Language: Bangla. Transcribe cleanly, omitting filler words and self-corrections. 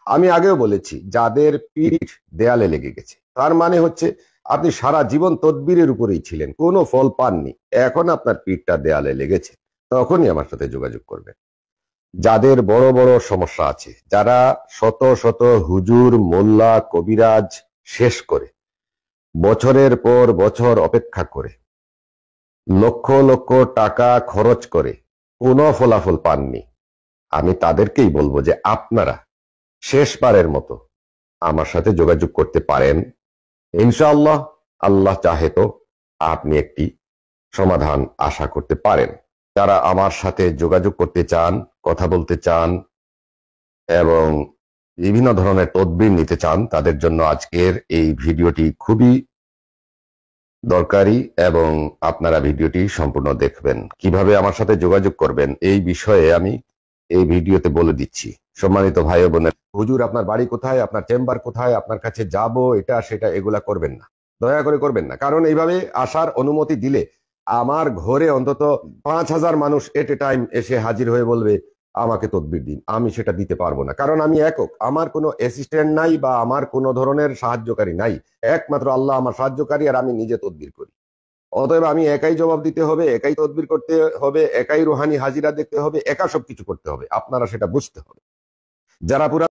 আমি আগেও বলেছি, যাদের পিঠ দেয়ালে লেগে গেছে তার মানে হচ্ছে আপনি সারা জীবন তদবিরের উপরেই ছিলেন, কোনো ফল পাননি, এখন আপনার পিঠটা দেয়ালে লেগেছে, তখনই আমার সাথে যোগাযোগ করবেন। যাদের বড় বড় সমস্যা আছে, যারা শত শত হুজুর, মোল্লা, কবিরাজ শেষ করে, বছরের পর বছর অপেক্ষা করে, লক্ষ লক্ষ টাকা খরচ করে কোনো ফলাফল পাননি, আমি তাদেরকেই বলবো যে আপনারা শেষবারের মতো আমার সাথে যোগাযোগ করতে পারেন। ইনশাআল্লাহ, আল্লাহ চাহে তো আপনি একটি সমাধান আশা করতে পারেন। যারা আমার সাথে যোগাযোগ করতে চান, কথা বলতে চান এবং বিভিন্ন ধরনের তদবির নিতে চান, তাদের জন্য আজকের এই ভিডিওটি খুবই দরকারি এবং আপনারা ভিডিওটি সম্পূর্ণ দেখবেন। কিভাবে আমার সাথে যোগাযোগ করবেন এই বিষয়ে আমি এই ভিডিওতে বলে দিচ্ছি। সম্মানিত ভাই ও বোনের, হুজুর আপনার বাড়ি কোথায়, আপনার চেম্বার কোথায়, আপনার কাছে যাব, এটা সেটা এগুলা করবেন না, দয়া করে করবেন না। কারণ এইভাবে আসার অনুমতি দিলে আমার ঘরে অন্তত 5,000 মানুষ এট এ টাইম এসে হাজির হয়ে বলবে আমাকে তদবির দিন, আমি সেটা দিতে পারবো না। কারণ আমি একক, আমার কোনো অ্যাসিস্ট্যান্ট নাই বা আমার কোনো ধরনের সাহায্যকারী নাই, একমাত্র আল্লাহ আমার সাহায্যকারী, আর আমি নিজে তদবির করি। অতএব আমি একাই জবাব দিতে হবে, একাই তদবির করতে হবে, একাই রুহানি হাজিরা দেখতে হবে, একা সবকিছু করতে হবে, আপনারা সেটা বুঝতে হবে। যারা পুরা